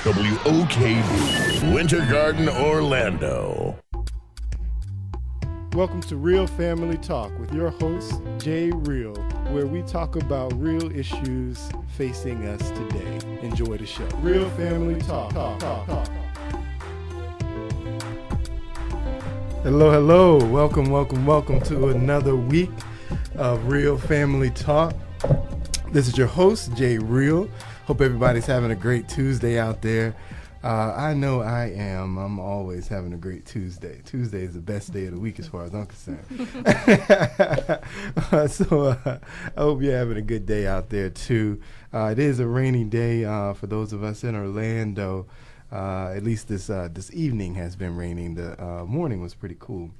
WOKB, Winter Garden, Orlando. Welcome to Real Family Talk with your host, Jay Real, where we talk about real issues facing us today. Enjoy the show. Real Family Talk. Hello. Welcome to another week of Real Family Talk. This is your host, Jay Real. Hope everybody's having a great Tuesday out there. I know I am. I'm always having a great Tuesday. Tuesday is the best day of the week as far as I'm concerned. So I hope you're having a good day out there too. It is a rainy day for those of us in Orlando. At least this evening has been raining. The morning was pretty cool.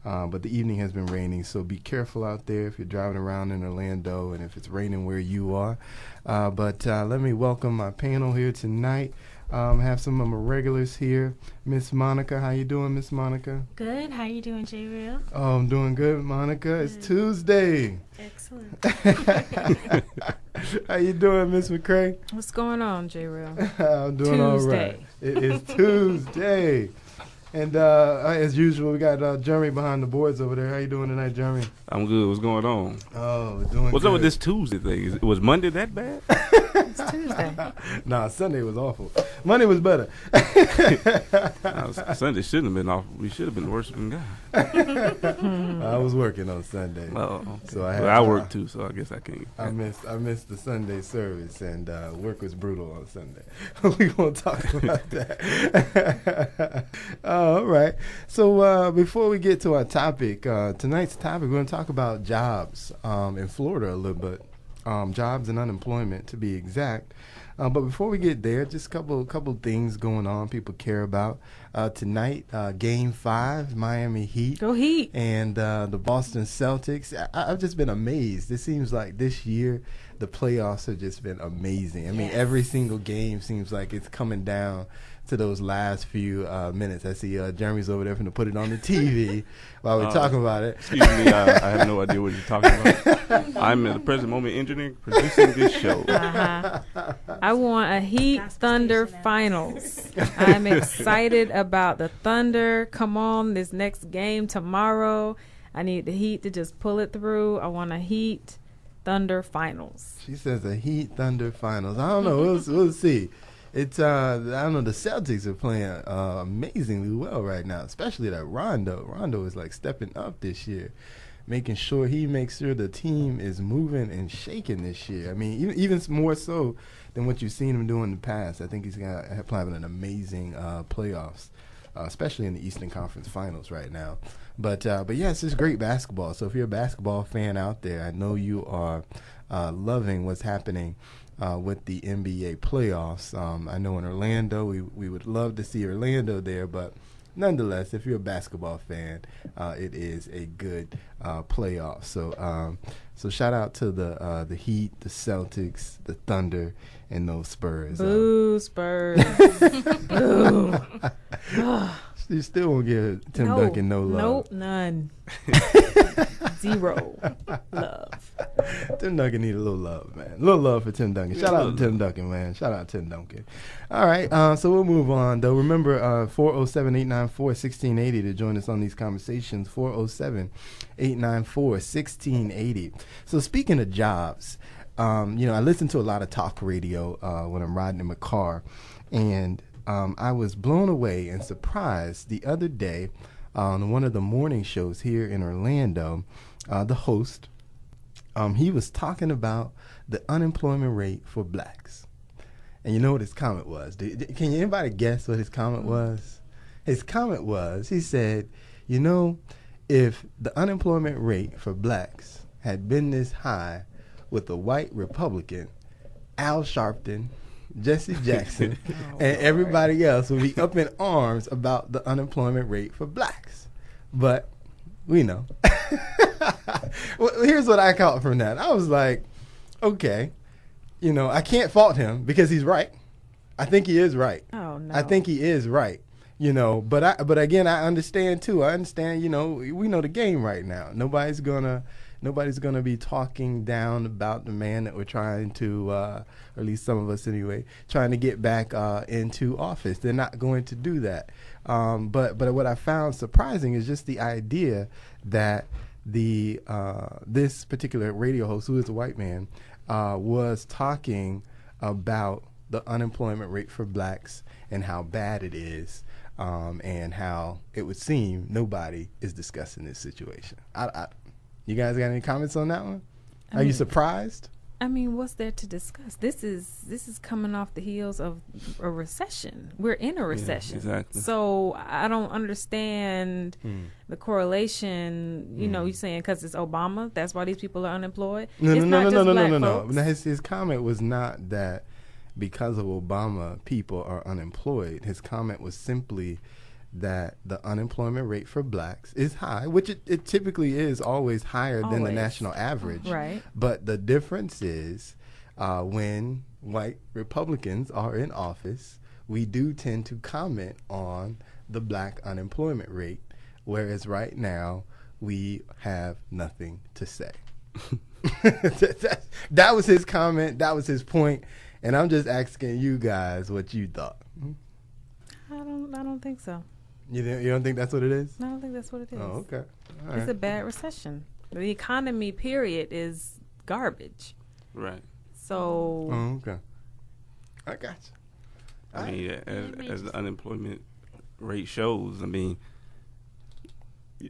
But the evening has been raining, so be careful out there if you're driving around in Orlando and if it's raining where you are. But let me welcome my panel here tonight. Have some of my regulars here. Miss Monica, how you doing, Miss Monica? Good. How you doing, J Real? Oh, I'm doing good, Monica. Good. It's Tuesday. Excellent. How you doing, Miss McCray? What's going on, J Real? I'm doing all right. It is Tuesday. And as usual, we got Jeremy behind the boards over there. How you doing tonight, Jeremy? I'm good. What's going on? Oh, we're doing What's good. up with this Tuesday thing? Was Monday that bad? It's Tuesday. Nah, Sunday was awful. Monday was better. Sunday shouldn't have been off. We should have been worshiping God. I was working on Sunday. Oh, so I work too, so I guess I can't. I missed the Sunday service, and work was brutal on Sunday. We won't talk about that. All right. So before we get to our topic, tonight's topic, we're going to talk about jobs in Florida a little bit. Jobs and unemployment, to be exact. But before we get there, just a couple things going on people care about. Tonight, Game 5, Miami Heat. Go Heat. And the Boston Celtics. I've just been amazed. It seems like this year the playoffs have just been amazing. I mean, every single game seems like it's coming down to those last few minutes. I see Jeremy's over there finna put it on the TV while we're talking about it. Excuse me, I have no idea what you're talking about. I'm at the present moment engineering, producing this show. I want a Heat Thunder finals. I'm excited about the Thunder. Come on, this next game tomorrow. I need the Heat to just pull it through. I want a Heat Thunder finals. She says a Heat Thunder finals. I don't know. We'll see. It's I don't know. The Celtics are playing amazingly well right now, especially that Rondo. Rondo is like stepping up this year, making sure the team is moving and shaking this year. I mean, even more so than what you've seen him do in the past. I think he's having an amazing playoffs, especially in the Eastern Conference Finals right now. But yeah, it's just great basketball. So if you're a basketball fan out there, I know you are loving what's happening with the NBA playoffs. I know in Orlando, we would love to see Orlando there, but nonetheless, if you're a basketball fan, it is a good playoff. So shout out to the Heat, the Celtics, the Thunder, and those Spurs. Boo, Spurs. Boo. You still won't give Tim Duncan no love. Nope, none. Zero love. Tim Duncan need a little love, man. A little love for Tim Duncan. Shout out to Tim Duncan, man. Shout out to Tim Duncan. All right, so we'll move on, though. Remember, 407-894-1680 to join us on these conversations, 407-894-1680. So speaking of jobs, I listen to a lot of talk radio when I'm riding in my car, and I was blown away and surprised the other day on one of the morning shows here in Orlando. The host, he was talking about the unemployment rate for blacks. And you know what his comment was? Can anybody guess what his comment was? His comment was, he said, if the unemployment rate for blacks had been this high with a white Republican, Al Sharpton, Jesse Jackson, and everybody else would be up in arms about the unemployment rate for blacks. But we know. Well, here's what I caught from that. I was like, okay, I can't fault him because he's right. I think he is right. Oh, no. I think he is right. But again, I understand too. I understand, we know the game right now. Nobody's gonna Nobody's going to be talking down about the man that we're trying to, or at least some of us anyway, trying to get back into office. They're not going to do that. But what I found surprising is just the idea that this particular radio host, who is a white man, was talking about the unemployment rate for blacks and how bad it is, and how it would seem nobody is discussing this situation. You guys got any comments on that one? Are you surprised? I mean, what's there to discuss? This is coming off the heels of a recession. We're in a recession. Yeah, exactly. So I don't understand the correlation. You know, you're saying because it's Obama, that's why these people are unemployed. No. No. His comment was not that because of Obama, people are unemployed. His comment was simply that the unemployment rate for blacks is high, which it typically is always higher than the national average. Right. But the difference is when white Republicans are in office, we do tend to comment on the black unemployment rate, whereas right now we have nothing to say. That was his comment. That was his point. And I'm just asking you guys what you thought. I don't think so. You don't think that's what it is? I don't think that's what it is. Oh, okay. All It's right. a bad recession. The economy, period, is garbage. Right. So Oh, okay. I got you. I mean, as the unemployment rate shows,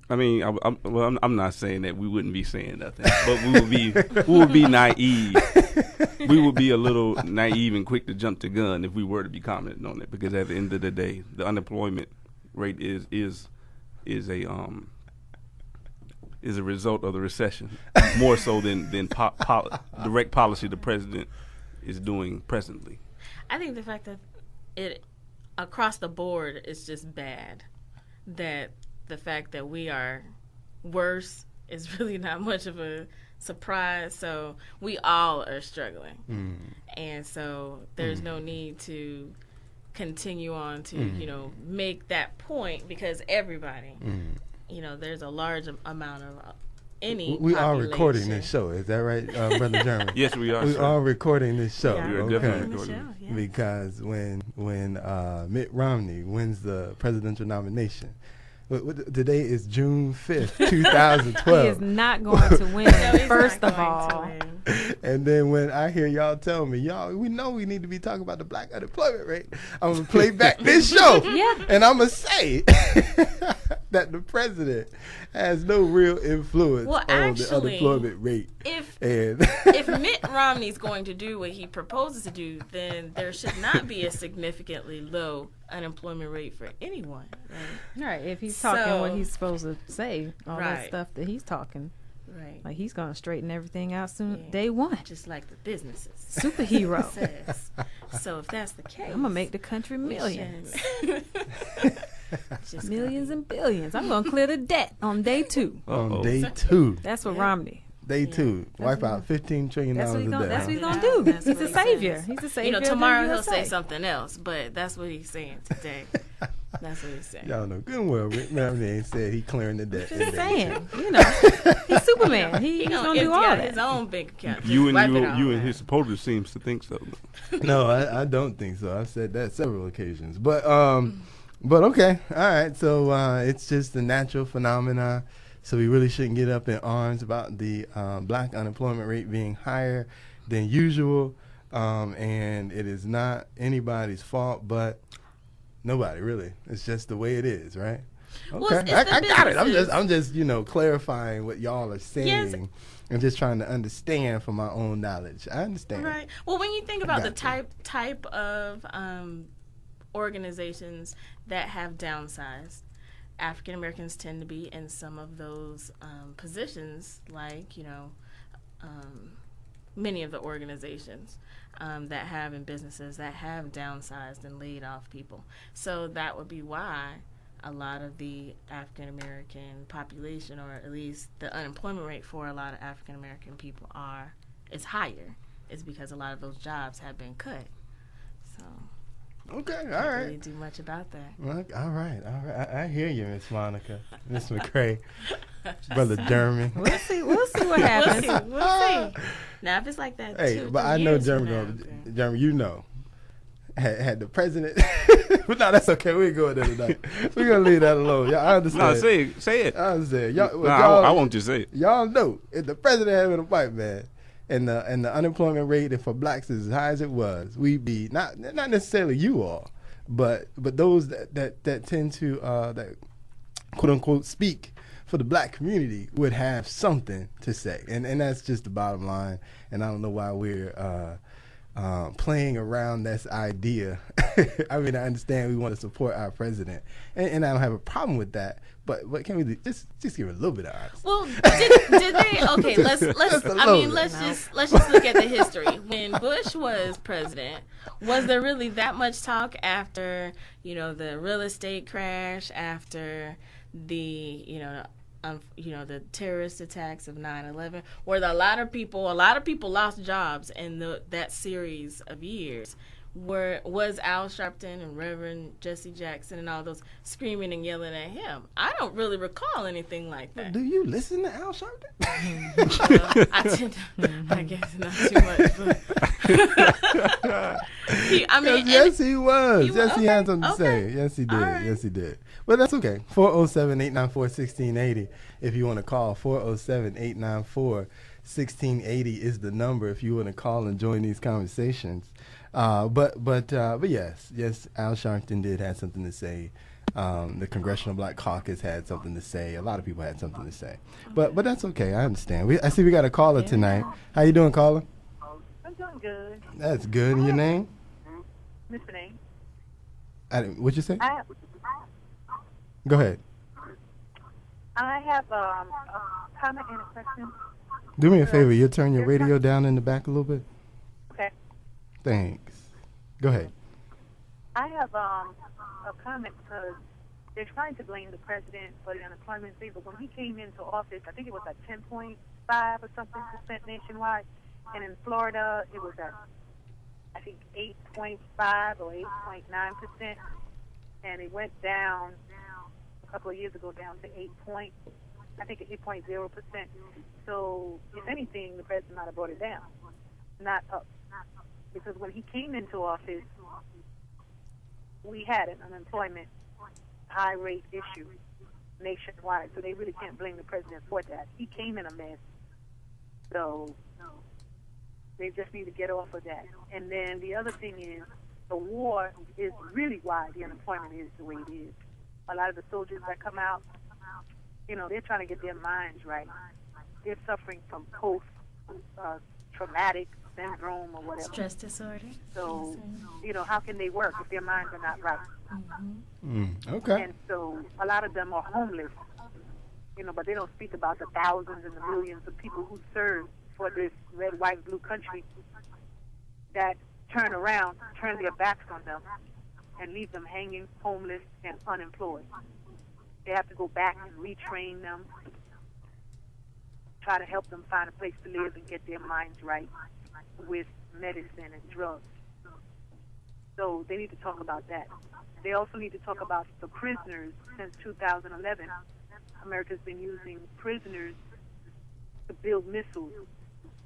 I'm not saying that we wouldn't be saying nothing, but we would be naive. We would be a little naive and quick to jump the gun if we were to be commenting on it, because at the end of the day, the unemployment rate is a result of the recession, more so than direct policy the president is doing presently. I think the fact that it across the board is just bad. That the fact that we are worse is really not much of a surprise. So we all are struggling, and so there's no need to continue on to make that point, because everybody, there's a large amount of any. We are population. recording this show. Is that right, Brother German? Yes, we are. We sir. are recording this show. Yeah. We are Okay. definitely recording. Michelle, yeah. Because when Mitt Romney wins the presidential nomination, today is June 5th, he 2012. is not going to win. No, he's First not of going all, to win. And then when I hear y'all tell me, we know we need to be talking about the black unemployment rate, I'm going to play back this show. Yeah. And I'm going to say that the president has no real influence Well, on the actually, unemployment rate. If And if Mitt Romney's going to do what he proposes to do, then there should not be a significantly low unemployment rate for anyone. right? If he's talking what So- he's supposed to say, all that Right. stuff that he's talking, Right. like he's gonna straighten everything out soon. Yeah. Day one, Just like the businesses. superhero. Says. So if that's the case, I'm gonna make the country we millions, should- Just millions and billions. I'm gonna clear the debt on day 2. on Uh-oh. day 2, That's what Romney. day 2, wipe what out $15 trillion That's what a he's day. gonna. That's what he's Yeah. gonna do. That's He's what a he savior. says. He's a savior. of the tomorrow he'll USA. say something else, but that's what he's saying today. That's what he's saying. Y'all know good and well Mitt Romney ain't said he clearing the debt. Just saying, he's Superman. He's gonna empty do all out that. his own bank account. You Just wipe it and all you and out. his supporters seems to think so. No, I don't think so. I've said that several occasions. But okay. All right. So it's just a natural phenomena. So we really shouldn't get up in arms about the black unemployment rate being higher than usual. And it is not anybody's fault, but nobody really. It's just the way it is, right? Well, Okay. it's the I got it. businesses. I'm just clarifying what y'all are saying. Yes. And just trying to understand from my own knowledge. I understand. Right. Well, when you think about the Gotcha. type of organizations that have downsized, African Americans tend to be in some of those positions, like many of the organizations that have in businesses that have downsized and laid off people. So that would be why a lot of the African American population, or at least the unemployment rate for a lot of African American people is higher. It's because a lot of those jobs have been cut. So Okay. All can't right. really do much about that. All right. I hear you, Miss Monica, Miss McCrae. Brother Jeremy. We'll see what happens. We'll see. Now, if it's like that, Hey, but I know Jeremy, you know, had the president. But no, that's okay. We ain't going there tonight. We're going to leave that alone. Y'all, I understand. No, say it. I understand. Y'all, I want you to say it. Y'all know if the president had been a white man and the unemployment rate for blacks is as high as it was, we'd be not necessarily you all, but those that tend to that quote unquote speak for the black community would have something to say, and that's just the bottom line. And I don't know why we're playing around this idea. I mean, I understand we want to support our president, and I don't have a problem with that. But what can we do? Just give it a little bit of honesty. Well, did they? Okay, let's. Let's just look at the history. When Bush was president, was there really that much talk after the real estate crash, after the the terrorist attacks of 9/11, where a lot of people lost jobs in that series of years? Was Al Sharpton and Reverend Jesse Jackson and all those screaming and yelling at him? I don't really recall anything like that. Do you listen to Al Sharpton? I guess not too much. Yes, he was. Yes, he had something to say. Yes, he did. Right. Yes, he did. But that's okay. 407-894-1680 if you want to call. 407-894-1680 is the number if you want to call and join these conversations. But yes, Al Sharpton did have something to say. The Congressional Black Caucus had something to say. A lot of people had something to say. But that's okay. I understand. I see we got a caller tonight. How you doing, caller? I'm doing good. That's good. And your name? Miss Renee. What'd you say? Go ahead. I have a comment and a question. Do me a favor. You'll turn your radio down in the back a little bit. Okay. Thanks. Go ahead. I have a comment because they're trying to blame the president for the unemployment rate, but when he came into office, I think it was at 10.5 or something % nationwide, and in Florida it was at I think 8.5 or 8.9%, and it went down a couple of years ago down to 8.0%. So if anything, the president might have brought it down, not up. Because when he came into office, we had an unemployment high rate issue nationwide. So they really can't blame the president for that. He came in a mess. So they just need to get off of that. And then the other thing is the war is really why the unemployment is the way it is. A lot of the soldiers that come out, they're trying to get their minds right. They're suffering from post-traumatic syndrome or whatever. Stress disorder. So, how can they work if their minds are not right? Mm-hmm. Okay. And so a lot of them are homeless, but they don't speak about the thousands and the millions of people who serve for this red, white, blue country that turn around, turn their backs on them, and leave them hanging, homeless, and unemployed. They have to go back and retrain them, try to help them find a place to live and get their minds right with medicine and drugs. So they need to talk about that. They also need to talk about the prisoners. Since 2011, America's been using prisoners to build missiles,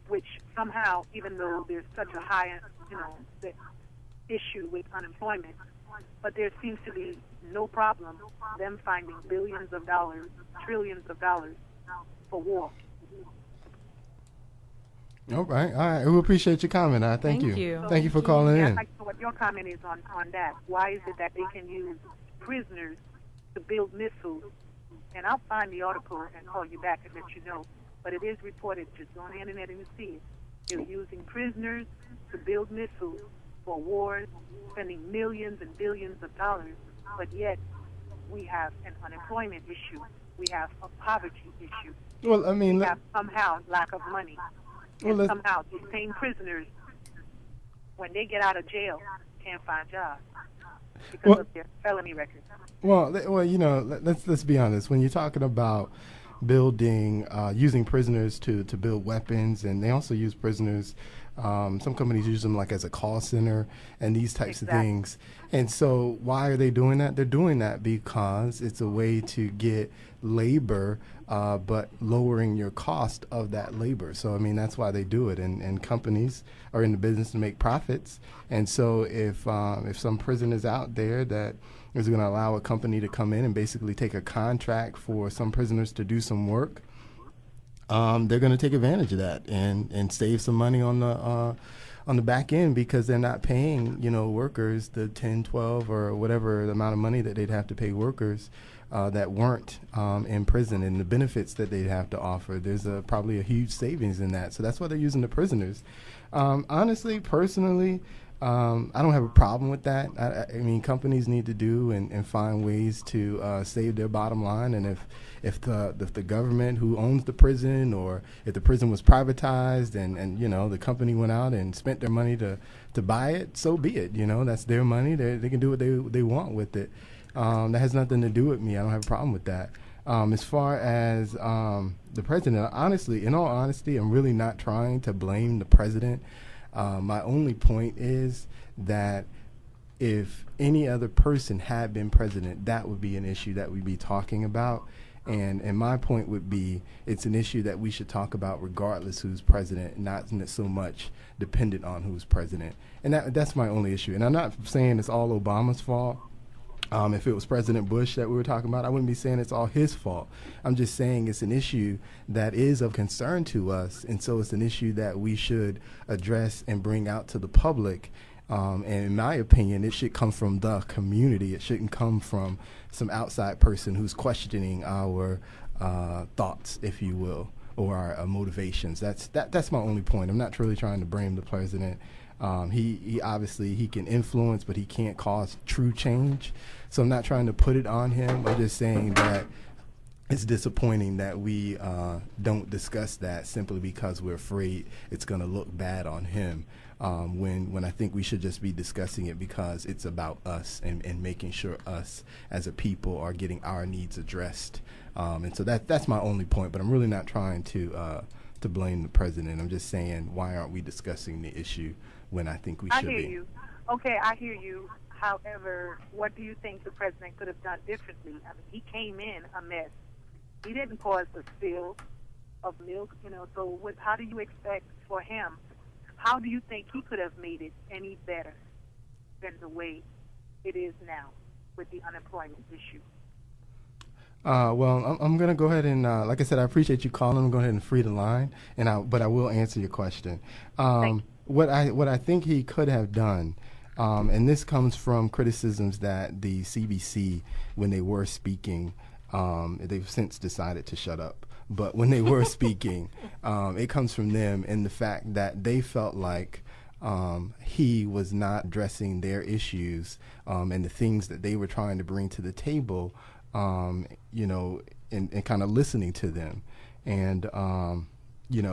which somehow, even though there's such a high, issue with unemployment, but there seems to be no problem them finding billions of dollars, trillions of dollars for war. All right. We appreciate your comment. Thank you. Thank you for calling in. I'd like to know what your comment is on that. Why is it that they can use prisoners to build missiles? And I'll find the article and call you back and let you know. But it is reported, just go on the internet and you see it. They're using prisoners to build missiles for wars, spending millions and billions of dollars, but yet we have an unemployment issue. We have a poverty issue. Well, I mean, we have somehow lack of money. And somehow these same prisoners, when they get out of jail, can't find jobs because of their felony records. Well, let's be honest. When you're talking about building, using prisoners to build weapons, and they also use prisoners Some companies use them like as a call center and these types Exactly. of things. And so why are they doing that? They're doing that because it's a way to get labor, but lowering your cost of that labor. So, I mean, that's why they do it. And companies are in the business to make profits. And so if some prison is out there that is going to allow a company to come in and basically take a contract for some prisoners to do some work, they're going to take advantage of that and save some money on the back end, because they're not paying, workers the 10, 12 or whatever the amount of money that they'd have to pay workers that weren't in prison, and the benefits that they'd have to offer. There's probably a huge savings in that. So that's why they're using the prisoners. Honestly, personally, I don't have a problem with that. I mean, companies need to do and find ways to save their bottom line. And if the government who owns the prison, or if the prison was privatized and the company went out and spent their money to buy it, so be it. That's their money. They can do what they want with it. That has nothing to do with me. I don't have a problem with that. As far as the president, honestly, in all honesty, I'm really not trying to blame the president. My only point is that if any other person had been president, that would be an issue that we'd be talking about. And my point would be, it's an issue that we should talk about regardless who's president, not so much dependent on who's president. And that's my only issue. And I'm not saying it's all Obama's fault. If it was President Bush that we were talking about, I wouldn't be saying it's all his fault. I'm just saying it's an issue that is of concern to us, and so it's an issue that we should address and bring out to the public. And in my opinion, it should come from the community. It shouldn't come from some outside person who's questioning our thoughts, if you will, or our motivations. That's my only point. I'm not really trying to blame the president. He obviously he can influence, but he can't cause true change. So I'm not trying to put it on him. I'm just saying that it's disappointing that we don't discuss that simply because we're afraid it's going to look bad on him. When I think we should just be discussing it because it's about us and making sure us as a people are getting our needs addressed. And so that's my only point. But I'm really not trying to blame the president. I'm just saying, why aren't we discussing the issue when I think we should be? I hear you. Okay, I hear you. However, what do you think the president could have done differently? I mean, he came in a mess. He didn't cause a spill of milk, so how do you expect for him? How do you think he could have made it any better than the way it is now with the unemployment issue? Well, I'm going to go ahead and, like I said, I appreciate you calling. I'm going to go ahead and free the line, but I will answer your question. What I think he could have done, and this comes from criticisms that the CBC, when they were speaking, they've since decided to shut up. But when they were speaking, it comes from them in the fact that they felt like he was not addressing their issues and the things that they were trying to bring to the table, and kind of listening to them. And,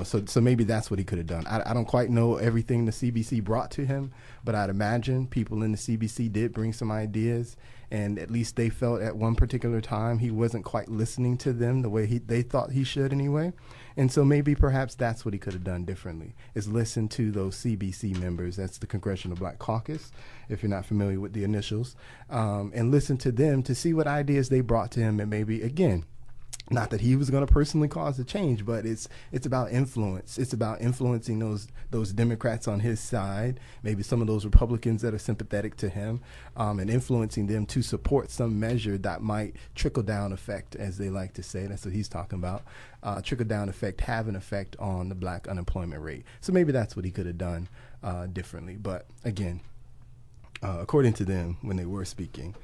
so maybe that's what he could have done. I don't quite know everything the CBC brought to him, but I'd imagine people in the CBC did bring some ideas, and at least they felt at one particular time he wasn't quite listening to them the way they thought he should anyway. And so maybe perhaps that's what he could have done differently, is listen to those CBC members. That's the Congressional Black Caucus, if you're not familiar with the initials, and listen to them to see what ideas they brought to him. And maybe, again, not that he was going to personally cause the change, but it's about influence. It's about influencing those Democrats on his side, maybe some of those Republicans that are sympathetic to him, and influencing them to support some measure that might trickle-down effect, as they like to say. That's what he's talking about. Trickle-down effect, have an effect on the black unemployment rate. So maybe that's what he could have done differently. But again, according to them, when they were speaking,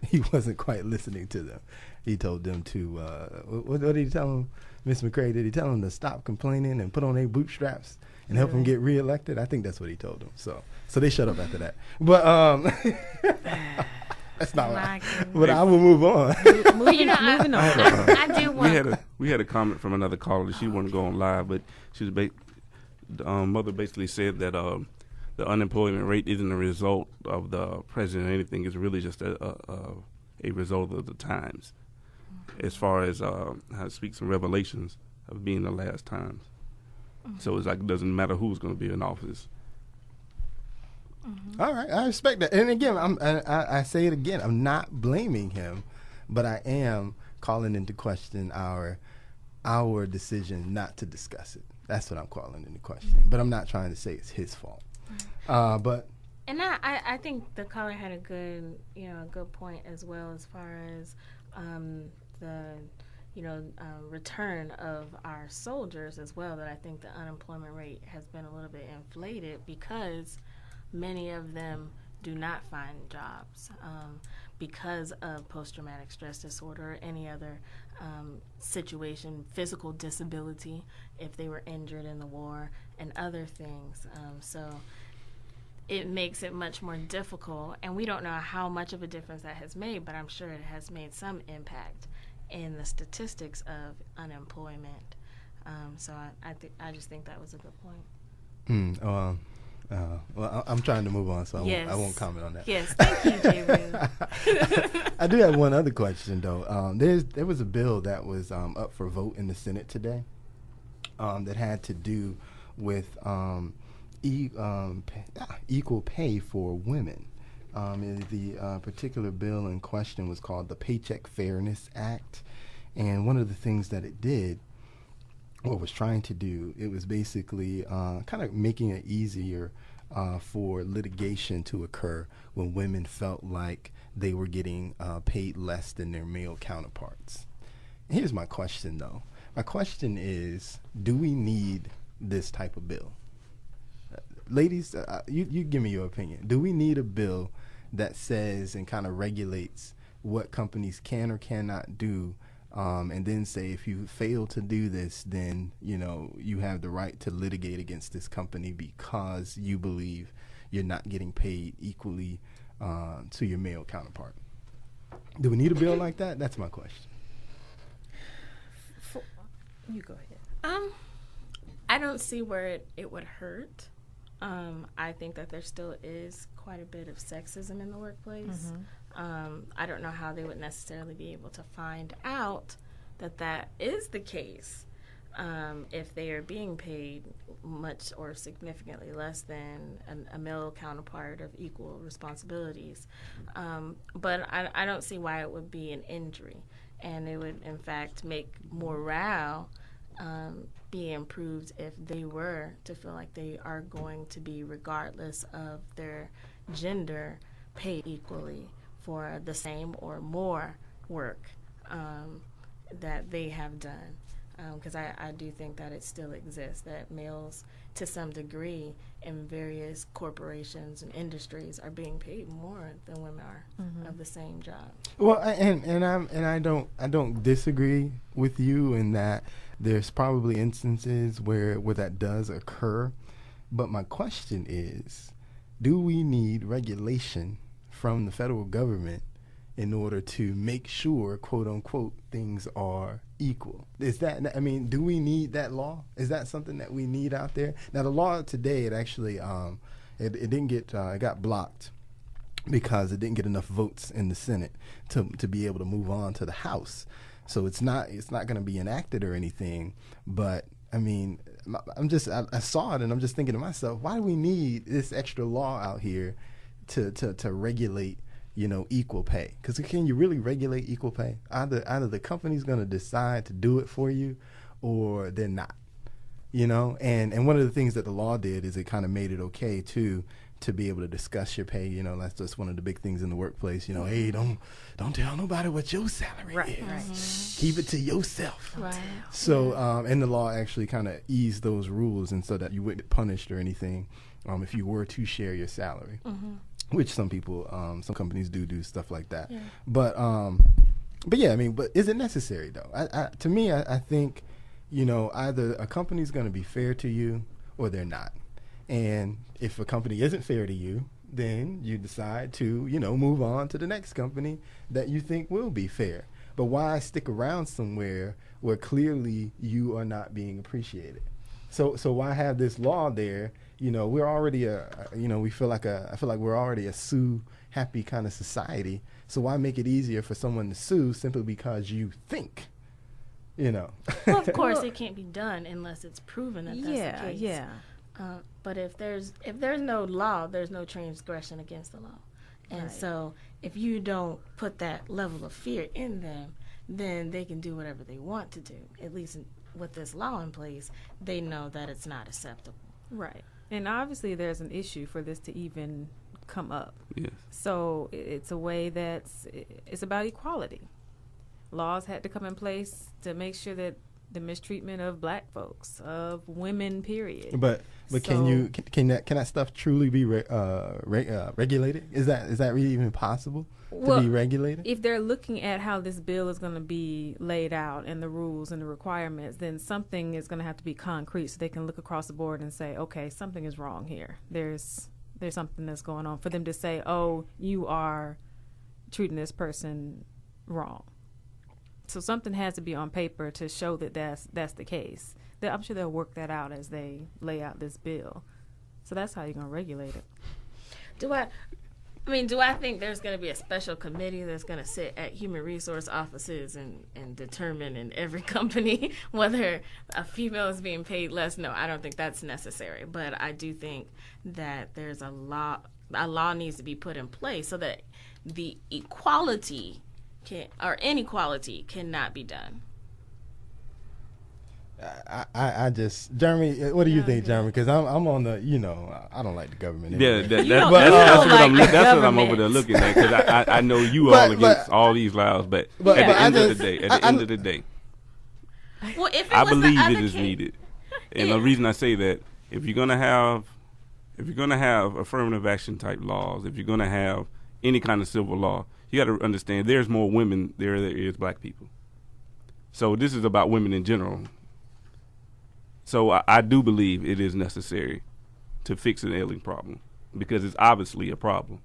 he wasn't quite listening to them. He told them to, what did he tell them, Ms. McCrae? Did he tell them to stop complaining and put on their bootstraps and help him get reelected? I think that's what he told them. So they shut up after that. But that's not right. But I will move on. Moving on. I do want. We had a comment from another caller. She wanted to go on live, but she was mother basically said that the unemployment rate isn't a result of the president or anything. It's really just a result of the times, as far as how it speaks in Revelations of being the last times. So it's like it doesn't matter who's going to be in office. All right, I respect that. And again, I say it again, I'm not blaming him, but I am calling into question our decision not to discuss it. That's what I'm calling into question. But I'm not trying to say it's his fault. But I think the caller had a good point as well, as far as the return of our soldiers as well, that I think the unemployment rate has been a little bit inflated because many of them do not find jobs because of post-traumatic stress disorder or any other situation, physical disability if they were injured in the war, and other things. So it makes it much more difficult, and we don't know how much of a difference that has made, but I'm sure it has made some impact in the statistics of unemployment. So I just think that was a good point. Well, I'm trying to move on, so I won't comment on that. Yes, thank you, J. I do have one other question, though. There was a bill that was up for vote in the Senate today that had to do with equal pay for women. The particular bill in question was called the Paycheck Fairness Act, and one of the things that it did, or was trying to do, it was basically kind of making it easier for litigation to occur when women felt like they were getting paid less than their male counterparts. Here's my question, though. My question is, do we need this type of bill? Ladies, you give me your opinion. Do we need a bill that says and kind of regulates what companies can or cannot do, and then say if you fail to do this, then you have the right to litigate against this company because you believe you're not getting paid equally to your male counterpart? Do we need a bill like that? That's my question. You go ahead. I don't see where it would hurt. I think that there still is quite a bit of sexism in the workplace. I don't know how they would necessarily be able to find out that is the case if they are being paid much or significantly less than a male counterpart of equal responsibilities. But I don't see why it would be an injury, and it would, in fact, make morale be improved if they were to feel like they are going to be, regardless of their gender, paid equally for the same or more work that they have done. Because I do think that it still exists, that males, to some degree, in various corporations and industries are being paid more than women are of the same job. Well, I don't disagree with you in that there's probably instances where that does occur, but my question is, do we need regulation from the federal government in order to make sure, quote unquote, things are equal? Do we need that law? Is that something that we need out there? Now, the law today, it actually, it didn't get, it got blocked because it didn't get enough votes in the Senate to be able to move on to the House. So it's not going to be enacted or anything. But I mean, I saw it and I'm just thinking to myself, why do we need this extra law out here to regulate, equal pay? Because can you really regulate equal pay? Either the company's going to decide to do it for you, or they're not. And one of the things that the law did is it kind of made it okay to be able to discuss your pay. That's just one of the big things in the workplace. Hey, don't tell nobody what your salary is. Right. Keep it to yourself. Right. So, and the law actually kind of eased those rules, and so that you wouldn't get punished or anything if you were to share your salary. Which some people, some companies do stuff like that. Yeah. But yeah, but is it necessary though? To me, I think, either a company's going to be fair to you or they're not. And if a company isn't fair to you, then you decide to, move on to the next company that you think will be fair. But why stick around somewhere where clearly you are not being appreciated? So why have this law there? We're already I feel like we're already a sue happy kind of society. So why make it easier for someone to sue simply because you think you know. Well, of course, it can't be done unless it's proven that that's the case. Yeah. But if there's no law, there's no transgression against the law. And Right. so if you don't put that level of fear in them, then they can do whatever they want to do. At least with this law in place, they know that it's not acceptable. Right. And obviously there's an issue for this to even come up. Yes. So it's a way it's about equality. Laws had to come in place to make sure that the mistreatment of black folks, of women, period. But can that stuff truly be regulated? Is that really even possible to be regulated? If they're looking at how this bill is going to be laid out and the rules and the requirements, then something is going to have to be concrete so they can look across the board and say, okay, something is wrong here. There's something that's going on, for them to say, oh, you are treating this person wrong. So something has to be on paper to show that that's the case. I'm sure they'll work that out as they lay out this bill. So that's how you're going to regulate it. Do I think there's going to be a special committee that's going to sit at human resource offices and determine in every company whether a female is being paid less? No, I don't think that's necessary. But I do think that there's a law needs to be put in place so that the equality inequality cannot be done. I just, Jeremy, what do you think, Jeremy? Because I'm on the, I don't like the government. Anyway. That's what I'm over there looking at, because I know you all against all these laws, but at the end of the day, well, if I believe it is needed. And the reason I say that, if you're gonna have affirmative action type laws, if you're gonna have any kind of civil law, you got to understand there's more women there is black people. So this is about women in general. So I do believe it is necessary to fix an ailing problem, because it's obviously a problem.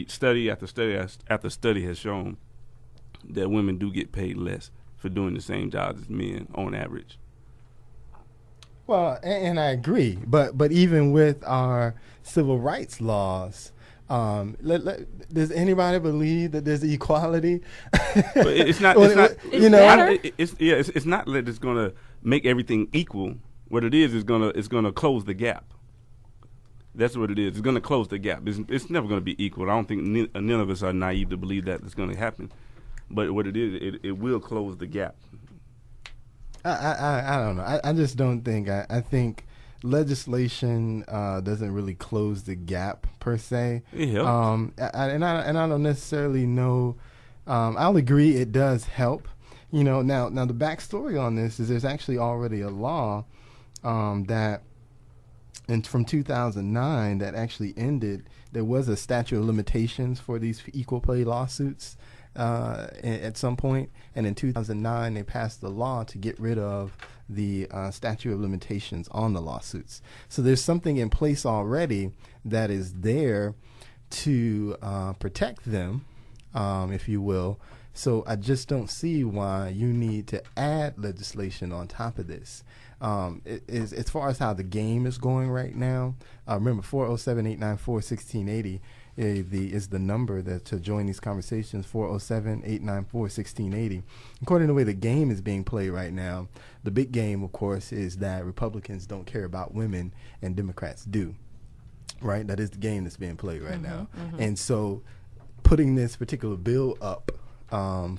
Study after study has shown that women do get paid less for doing the same jobs as men on average. Well, and I agree, but even with our civil rights laws, does anybody believe that there's equality? But it's not. It's not that it's going to make everything equal. What it is going to close the gap. That's what it is. It's going to close the gap. It's never going to be equal. I don't think none of us are naive to believe that it's going to happen. But what it is, it will close the gap. I don't know. I just don't think. I think legislation doesn't really close the gap per se. It helps. And I don't necessarily know. I'll agree it does help. Now the backstory on this is there's actually already a law that, and from 2009, that actually ended. There was a statute of limitations for these equal pay lawsuits at some point, and in 2009 they passed the law to get rid of the statute of limitations on the lawsuits. So there's something in place already that is there to protect them, if you will. So I just don't see why you need to add legislation on top of this. As far as how the game is going right now, remember 407-894-1680 is the number to join these conversations, 407-894-1680. According to the way the game is being played right now, the big game, of course, is that Republicans don't care about women and Democrats do. Right? That is the game that's being played right now. Mm-hmm. And so putting this particular bill up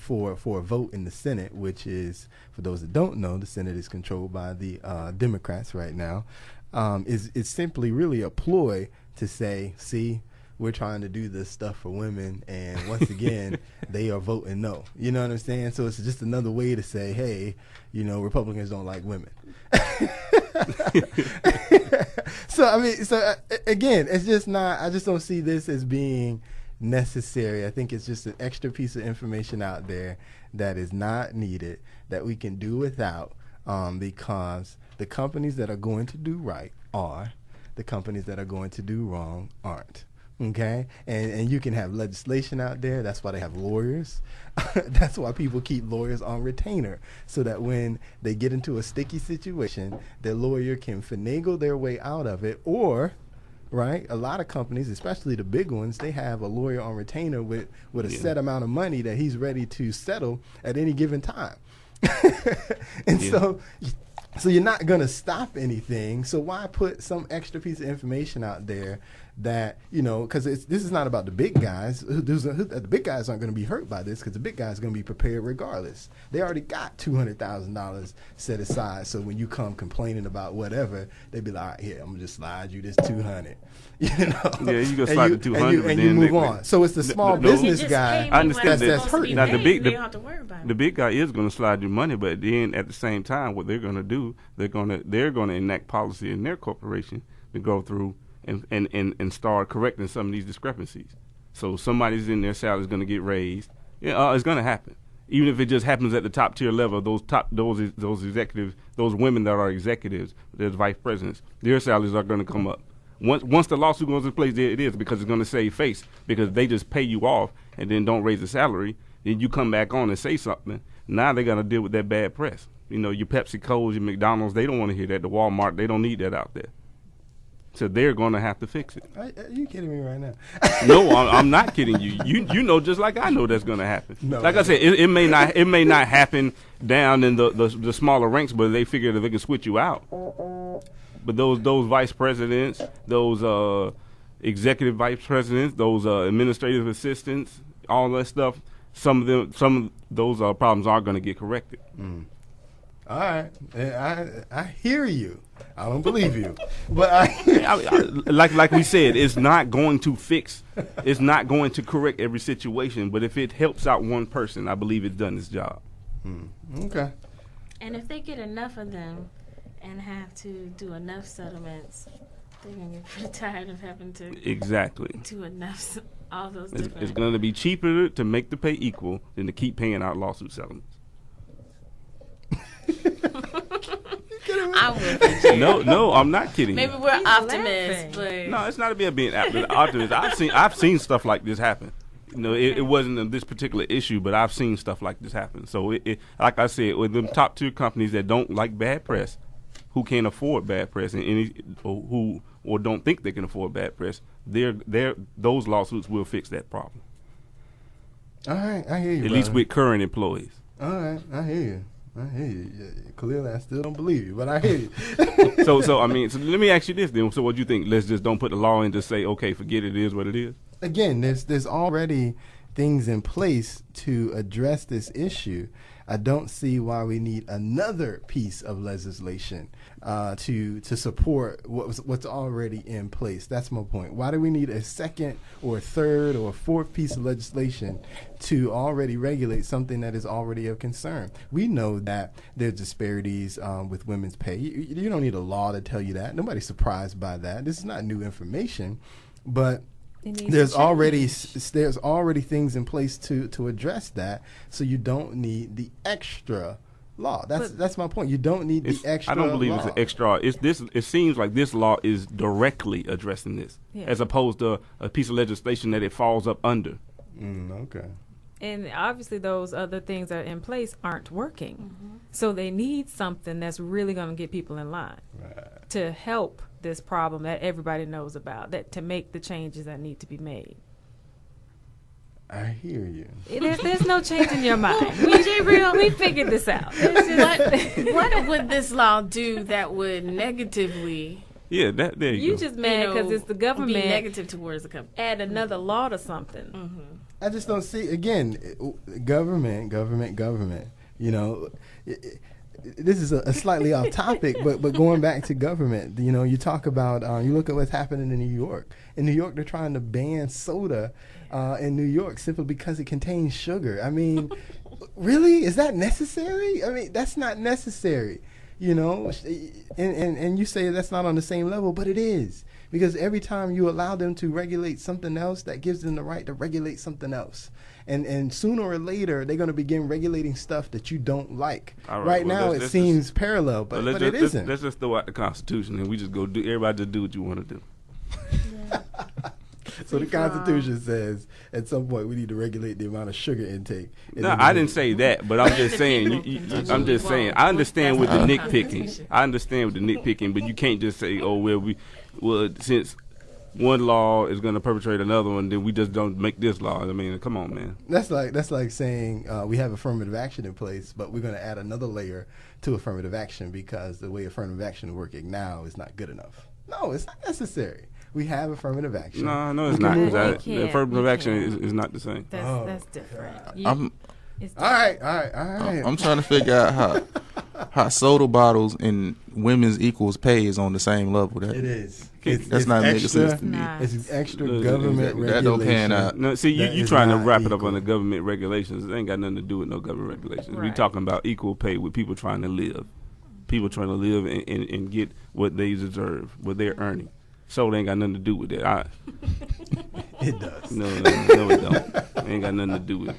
for a vote in the Senate, which is, for those that don't know, the Senate is controlled by the Democrats right now, is simply really a ploy to say, see, we're trying to do this stuff for women, and once again, they are voting no. You know what I'm saying? So it's just another way to say, hey, Republicans don't like women. Again, it's just not, I just don't see this as being necessary. I think it's just an extra piece of information out there that is not needed, that we can do without, because the companies that are going to do right are, the companies that are going to do wrong aren't. Okay, and you can have legislation out there. That's why they have lawyers. That's why people keep lawyers on retainer, so that when they get into a sticky situation, their lawyer can finagle their way out of it, or right? A lot of companies, especially the big ones, they have a lawyer on retainer with a set amount of money that he's ready to settle at any given time. And so you're not going to stop anything. So why put some extra piece of information out there that, because this is not about the big guys. The big guys aren't going to be hurt by this because the big guys are going to be prepared regardless. They already got $200,000 set aside. So when you come complaining about whatever, they be like, all right, here, I'm going to just slide you this 200. Yeah, you can slide the 200 and you move on. So it's the small business guy I understand that's hurting. Now, the big guy is going to slide you money, but then at the same time, what they're going to do, they're going to enact policy in their corporation to go through and start correcting some of these discrepancies. So somebody's in their salary is going to get raised. It's going to happen, even if it just happens at the top tier level. Those executives, those women that are executives, there's vice presidents, their salaries are going to come up. Once the lawsuit goes into place, there it is, because it's going to save face, because they just pay you off and then don't raise the salary. Then you come back on and say something. Now they got to deal with that bad press. Your Pepsi Co's, your McDonald's, they don't want to hear that. The Walmart, they don't need that out there. So they're going to have to fix it. Are you kidding me right now? No, I'm not kidding you. You know just like I know that's going to happen. No, like I said, it may not happen down in the smaller ranks, but they figure that they can switch you out. But those vice presidents, those executive vice presidents, those administrative assistants, all that stuff, some of those problems are going to get corrected. All right, I hear you. I don't believe you, but like we said, it's not going to fix. It's not going to correct every situation. But if it helps out one person, I believe it's done its job. Okay. And if they get enough of them and have to do enough settlements, they're going to get pretty tired of having to do enough, all those different. It's going to be cheaper to make the pay equal than to keep paying out lawsuit settlements. I'm with you. No, I'm not kidding. Maybe you. we're optimists, but no, it's not about being optimist. I've seen stuff like this happen. It wasn't this particular issue, but I've seen stuff like this happen. So, like I said, with them top tier companies that don't like bad press, who can't afford bad press, or don't think they can afford bad press, those lawsuits will fix that problem. All right, I hear you. At least with current employees. All right, I hear you. Clearly, I still don't believe you, but I hear you. So let me ask you this then. So what do you think? Let's just don't put the law in to say, okay, forget it is what it is? Again, there's already things in place to address this issue. I don't see why we need another piece of legislation to support what's already in place. That's my point. Why do we need a second or a third or a fourth piece of legislation to already regulate something that is already of concern? We know that there's disparities with women's pay. You don't need a law to tell you that. Nobody's surprised by that. This is not new information, but there's already things in place to address that, so you don't need the extra law. That's my point. You don't need the extra. I don't believe law. It's an extra. It seems like this law is directly addressing this, as opposed to a piece of legislation that it falls up under. Okay. And obviously those other things that are in place aren't working. So they need something that's really going to get people in line to help this problem that everybody knows about, that to make the changes that need to be made. I hear you. There's no change in your mind. We figured this out. What would this law do that would negatively... Yeah, there you go. Just mad because it's the government. Be negative towards the company. Add another law to something. I just don't see, again, government. This is a slightly off topic, but going back to government, you talk about, you look at what's happening in New York. In New York, they're trying to ban soda in New York simply because it contains sugar. I mean, really? Is that necessary? I mean, that's not necessary, and you say that's not on the same level, but it is. Because every time you allow them to regulate something else, that gives them the right to regulate something else. And sooner or later, they're going to begin regulating stuff that you don't like. Right now, it seems parallel, but it isn't. Let's just throw out the Constitution and we just go everybody just do what you want to do. So the Constitution says at some point we need to regulate the amount of sugar intake. No, I didn't say that, but I'm just saying. I'm just saying. I understand with the nitpicking. But you can't just say, since one law is going to perpetrate another one, then we just don't make this law. I mean, come on, man. That's like saying we have affirmative action in place, but we're going to add another layer to affirmative action because the way affirmative action is working now is not good enough. No, it's not necessary. We have affirmative action. No, it's not. The affirmative action is not the same. That's different. All right. I'm trying to figure out how soda bottles and women's equals pay is on the same level. It is. That's not making sense to me. It's extra government regulation. That don't pan out. No, see, you trying to wrap it up on the government regulations. It ain't got nothing to do with no government regulations. Right. We talking about equal pay with people trying to live. People trying to live and get what they deserve, what they're earning. So it ain't got nothing to do with that. It does. No, it don't. It ain't got nothing to do with it.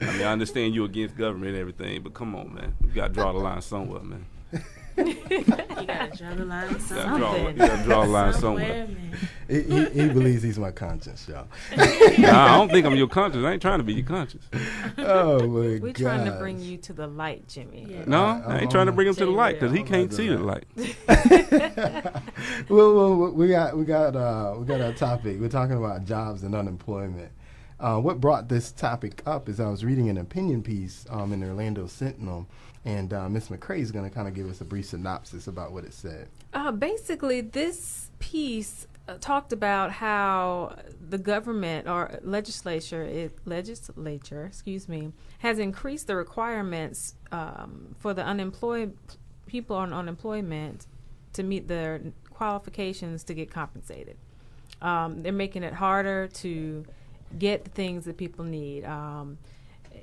I mean, I understand you against government and everything, but come on, man. You got to draw the line somewhere, man. You gotta draw the line somewhere. You gotta draw the line somewhere. He believes he's my conscience, y'all. Nah, I don't think I'm your conscience. I ain't trying to be your conscience. Oh my God. We're trying to bring you to the light, Jimmy. Yeah. No, I ain't trying to bring him to the light because he can't see the light. Well, we got our topic. We're talking about jobs and unemployment. What brought this topic up is I was reading an opinion piece in the Orlando Sentinel, and Ms. McCrae is going to kind of give us a brief synopsis about what it said. Basically, this piece talked about how the government or legislature, has increased the requirements for the unemployed people on unemployment to meet their qualifications to get compensated. They're making it harder to get the things that people need,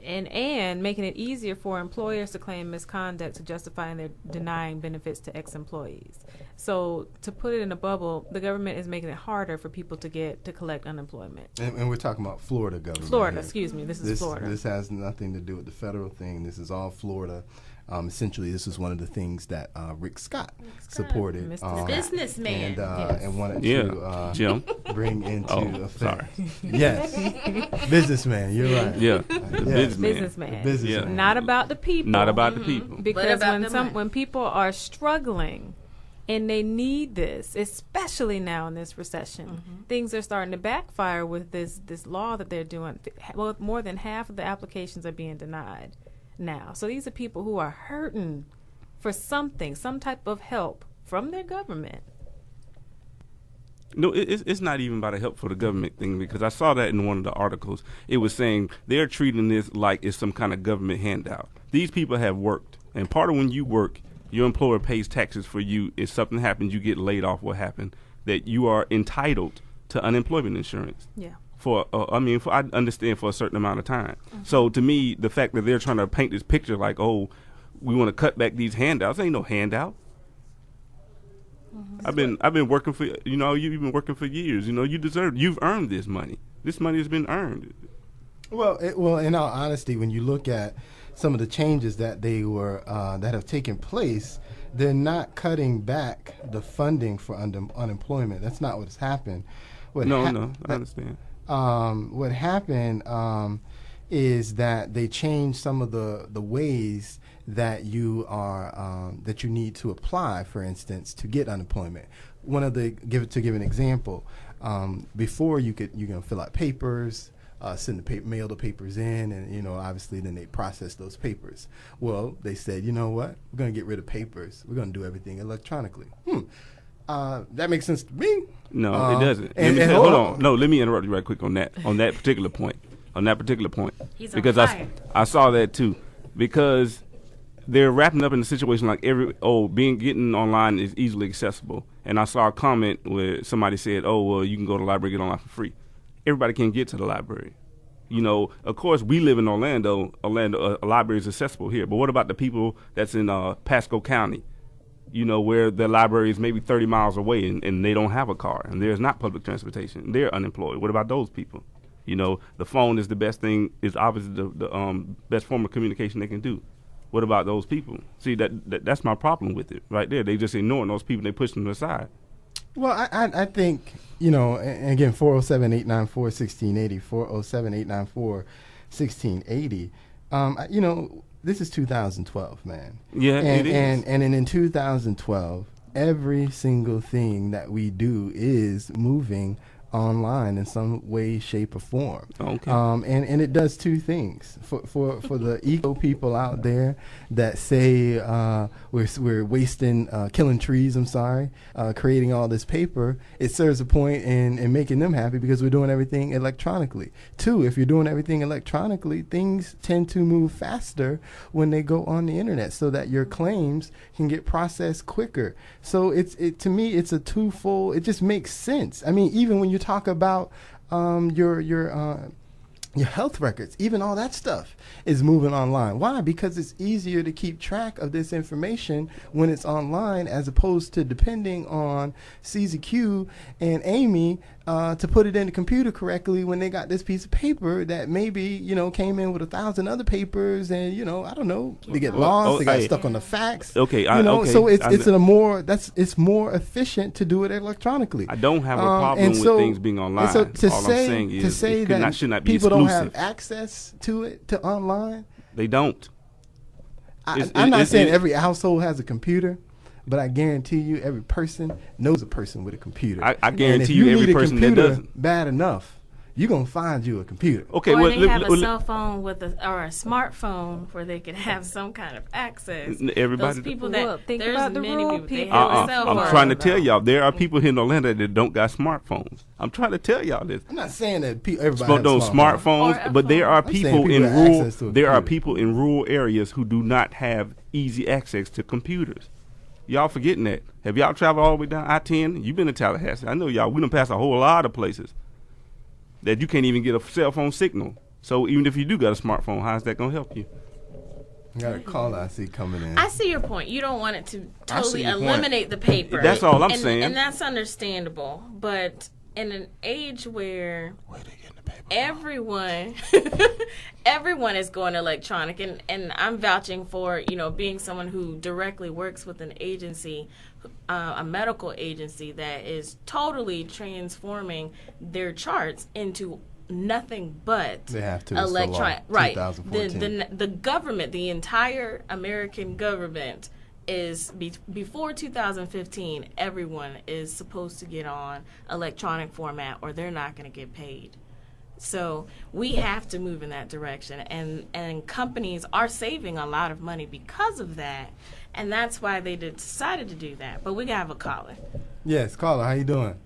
and making it easier for employers to claim misconduct to justify their denying benefits to ex-employees. So to put it in a bubble, the government is making it harder for people to collect unemployment. And we're talking about Florida government. Florida, here. excuse me. This is Florida. This has nothing to do with the federal thing. This is all Florida. Essentially, this is one of the things that Rick Scott supported. Mr. Businessman. And wanted to Jim. bring into effect. Sorry. Yes. Businessman, you're right. Yeah, Businessman. Businessman. Yeah. Not about the people. Not about the people. Because about when people are struggling and they need this, especially now in this recession, things are starting to backfire with this law that they're doing. Well, more than half of the applications are being denied now. So these are people who are hurting for something, some type of help from their government. No, it's not even about a help for the government thing, because I saw that in one of the articles. It was saying they're treating this like it's some kind of government handout. These people have worked, and part of when you work, your employer pays taxes for you. If something happens, you get laid off, what happened, that you are entitled to unemployment insurance. Yeah. I understand for a certain amount of time. So to me, the fact that they're trying to paint this picture like, oh, we want to cut back these handouts, ain't no handout. I've been working for, you've been working for years. You've earned this money. This money has been earned. Well, in all honesty, when you look at some of the changes that that have taken place, they're not cutting back the funding for unemployment. That's not what's happened. I understand. What happened is that they changed some of the ways that you are that you need to apply, for instance, to get unemployment. To give an example, before you can fill out papers, mail the papers in, and obviously then they process those papers. Well, they said, you know what, we're going to get rid of papers. We're going to do everything electronically. That makes sense to me. No, it doesn't. Hold on. No, let me interrupt you right quick on that particular point. He's because on fire. I saw that too. Because they're wrapping up in a situation like getting online is easily accessible. And I saw a comment where somebody said, oh, well, you can go to the library and get online for free. Everybody can't get to the library. Of course, we live in Orlando. A library is accessible here. But what about the people that's in Pasco County? Where the library is maybe 30 miles away and they don't have a car and there's not public transportation. They're unemployed. What about those people? The phone is the best thing, is obviously the best form of communication they can do. What about those people? See, that's my problem with it right there. They just ignoring those people. They push them aside. Well, I think, and again, 407-894-1680, 407-894-1680, this is 2012, man. Yeah, it is. And in 2012, every single thing that we do is moving online in some way, shape, or form. Okay. And it does two things for the eco people out there that say we're wasting, killing trees. I'm sorry, creating all this paper. It serves a point in making them happy because we're doing everything electronically. Two, if you're doing everything electronically, things tend to move faster when they go on the internet, so that your claims can get processed quicker. So to me, it's a twofold. It just makes sense. I mean, even when you talk about your health records, even all that stuff is moving online. Why? Because it's easier to keep track of this information when it's online, as opposed to depending on CZQ and Amy to put it in the computer correctly when they got this piece of paper that maybe, came in with 1,000 other papers, and, I don't know, they get lost, they got stuck on the facts. Okay, so it's more efficient to do it electronically. I don't have a problem with things being online. So I'm saying is it should not be people exclusive. don't have access to it, to online. They don't. I'm not saying every household has a computer, but I guarantee you every person knows a person with a computer. I guarantee you every person that doesn't. Bad enough, you're going to find you a computer. Okay, or they have a cell phone or a smartphone where they can have some kind of access. Everybody. Those people think there's about the many rural people. They people. have a cell phone. I'm trying to tell y'all, there are people here in Atlanta that don't got smartphones. I'm trying to tell y'all this. I'm not saying that everybody has smartphones, but there are people in rural areas who do not have easy access to computers. Y'all forgetting that. Have y'all traveled all the way down I-10? You've been to Tallahassee. I know y'all. We done passed a whole lot of places that you can't even get a cell phone signal. So even if you do got a smartphone, how's that going to help you? You got a caller I see coming in. I see your point. You don't want it to totally eliminate the paper. That's all I'm saying. And that's understandable. But in an age where everyone is going electronic, and I'm vouching for, being someone who directly works with an agency, a medical agency that is totally transforming their charts into nothing but they have to electronic. Right. The government, the entire American government is before 2015, everyone is supposed to get on electronic format or they're not going to get paid. So we have to move in that direction, and companies are saving a lot of money because of that, and that's why they decided to do that. But we have a caller. Yes, caller, how you doing?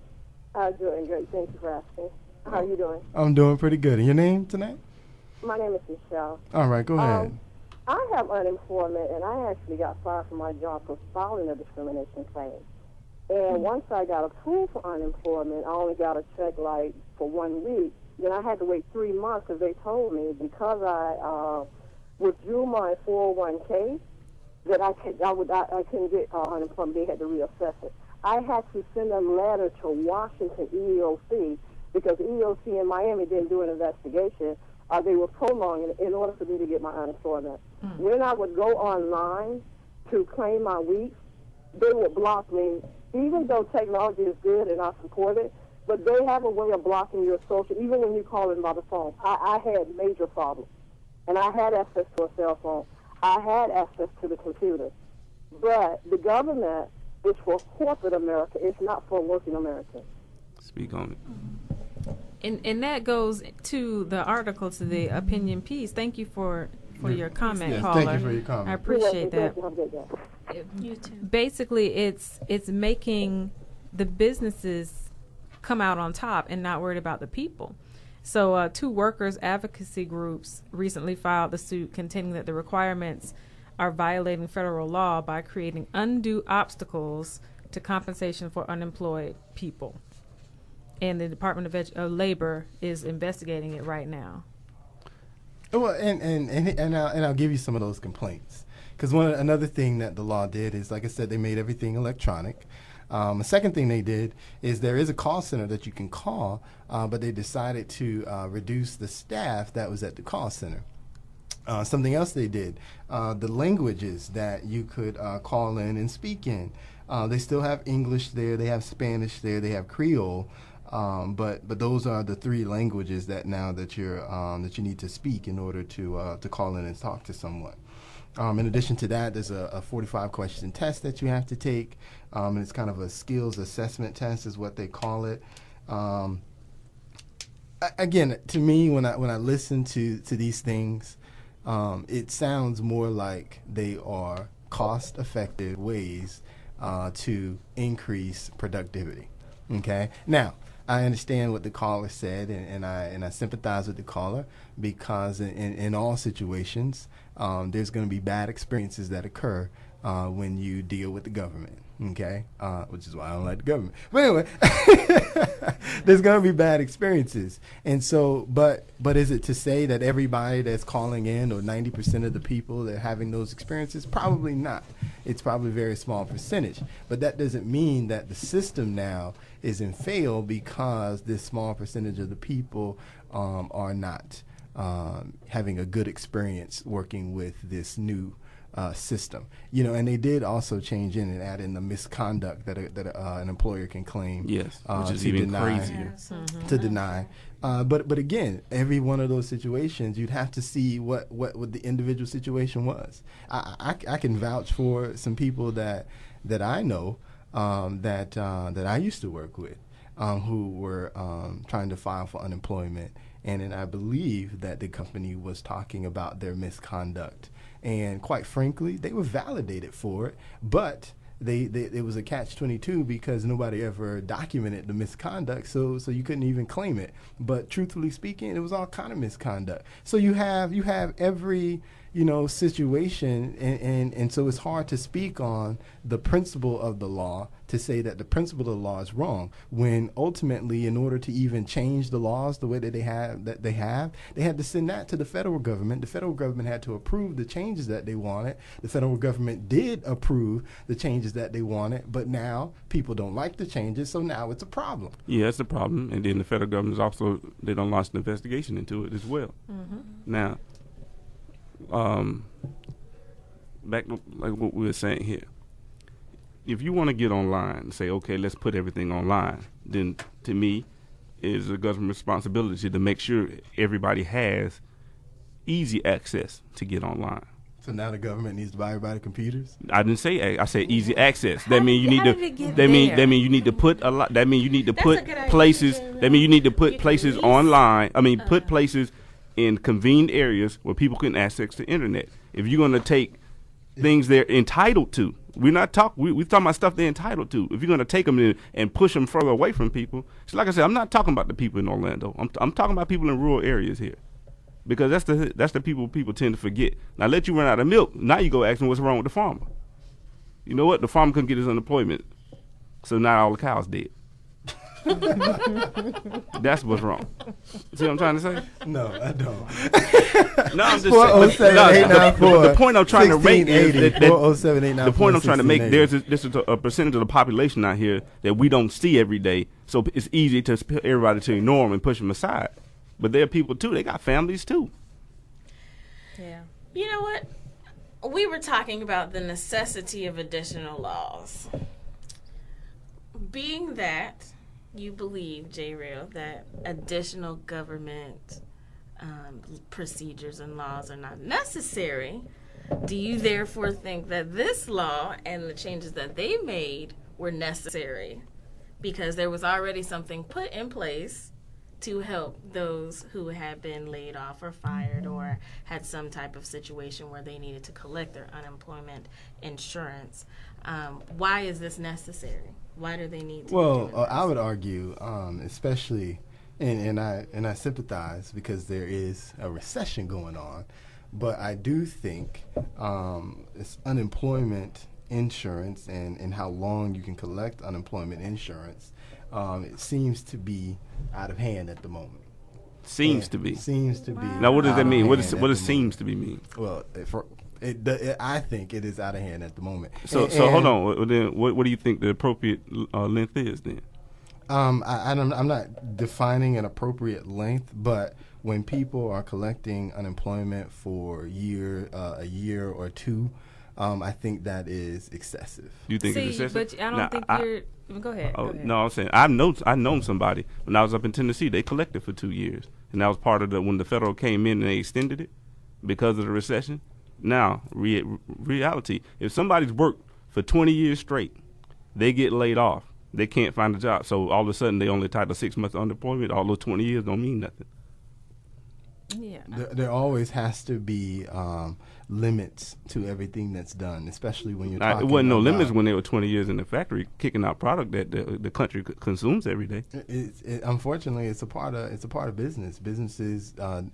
Doing great. Thank you for asking. How are you doing? I'm doing pretty good. And your name tonight? My name is Michelle. All right, go ahead. I have unemployment, and I actually got fired from my job for filing a discrimination claim. And once I got approved for unemployment, I only got a check for 1 week. Then I had to wait 3 months because they told me because I withdrew my 401k that I couldn't get unemployment. They had to reassess it. I had to send a letter to Washington EEOC because the EEOC in Miami didn't do an investigation. They were prolonging it in order for me to get my unemployment. When I would go online to claim my weeks, they would block me, even though technology is good and I support it. But they have a way of blocking your social, even when you call in by the phone. I had major problems. And I had access to a cell phone. I had access to the computer. But the government is for corporate America. It's not for working Americans. Speak on it. And that goes to the article, to the opinion piece. Thank you for your comment, caller. Thank you for your comment. I appreciate that. You too. Basically, it's making the businesses come out on top and not worried about the people. So 2 workers' advocacy groups recently filed the suit contending that the requirements are violating federal law by creating undue obstacles to compensation for unemployed people. And the Department of Labor is investigating it right now. Well, and I'll give you some of those complaints. Because another thing that the law did is, like I said, they made everything electronic. The second thing they did is there is a call center that you can call, but they decided to reduce the staff that was at the call center. Something else they did, the languages that you could call in and speak in. They still have English there, they have Spanish there, they have Creole, but those are the 3 languages that you need to speak in order to call in and talk to someone. In addition to that, there's a 45-question test that you have to take, and it's kind of a skills assessment test is what they call it. again, to me, when I listen to these things, it sounds more like they are cost-effective ways to increase productivity. Okay. Now, I understand what the caller said, and I sympathize with the caller because in all situations, there's going to be bad experiences that occur when you deal with the government. Okay, which is why I don't like the government. But anyway, there's going to be bad experiences, and so, but is it to say that everybody that's calling in, or 90% of the people that are having those experiences? Probably not. It's probably a very small percentage. But that doesn't mean that the system now is in fail because this small percentage of the people are not having a good experience working with this new system. And they did also change in and add in the misconduct that an employer can claim. Yes, which is even crazier. To deny. But again, every one of those situations, you'd have to see what the individual situation was. I can vouch for some people that I know that I used to work with who were trying to file for unemployment. And I believe that the company was talking about their misconduct. And quite frankly, they were validated for it, but it was a catch-22 because nobody ever documented the misconduct, so you couldn't even claim it. But truthfully speaking, it was all kind of misconduct. So you have every situation, and so it's hard to speak on the principle of the law to say that the principle of the law is wrong, when ultimately, in order to even change the laws the way that they had to send that to the federal government. The federal government had to approve the changes that they wanted. The federal government did approve the changes that they wanted, but now people don't like the changes, so now it's a problem. Yeah, it's a problem. And then the federal government is also, they don't launch an investigation into it as well. Now, back to like what we were saying here. If you want to get online and say, okay, let's put everything online, then to me, it's a government responsibility to make sure everybody has easy access to get online. So now the government needs to buy everybody computers? I didn't say I said easy access. That means you need to. That mean you need to put a lot. That means you need to put places. That means you need to put places online. I mean, put places in convened areas where people can access the internet. If you're going to take things they're entitled to, we're talking about stuff they're entitled to. If you're going to take them in and push them further away from people, so like I said, I'm not talking about the people in Orlando. I'm talking about people in rural areas here, because that's the people tend to forget. Now, let you run out of milk. Now you go ask them what's wrong with the farmer. You know what? The farmer couldn't get his unemployment, so now all the cows dead. That's what's wrong. See what I'm trying to say? No, I don't. No, I'm just saying. The point I'm trying to make is that the point I'm trying to make, this is a percentage of the population out here that we don't see every day, so it's easy to everybody to ignore them and push them aside. But there are people too. They got families too. Yeah. You know what? We were talking about the necessity of additional laws. Being that you believe, J-Real, that additional government procedures and laws are not necessary, do you therefore think that this law and the changes that they made were necessary because there was already something put in place to help those who had been laid off or fired or had some type of situation where they needed to collect their unemployment insurance? Why is this necessary? Why do they need to? Well, I would argue, especially, and I sympathize because there is a recession going on, but I do think it's unemployment insurance and how long you can collect unemployment insurance. It seems to be out of hand at the moment. Seems to be. Now, what does that mean? What does seems to be mean? Well, I think it is out of hand at the moment. So hold on. Then what do you think the appropriate length is then? I'm not defining an appropriate length, but when people are collecting unemployment for a year or two, I think that is excessive. You think it's excessive? But I don't think you're. Go ahead. Go ahead. No, I'm saying I've known somebody when I was up in Tennessee. They collected for 2 years, and that was part of when the federal came in and they extended it because of the recession. Now, reality: if somebody's worked for 20 years straight, they get laid off. They can't find a job. So all of a sudden, they only tied to 6 months unemployment. All those 20 years don't mean nothing. Yeah. There always has to be limits to everything that's done, especially when you're talking It wasn't no about, limits when they were 20 years in the factory kicking out product that the country consumes every day. Unfortunately, it's a part of business. Businesses not-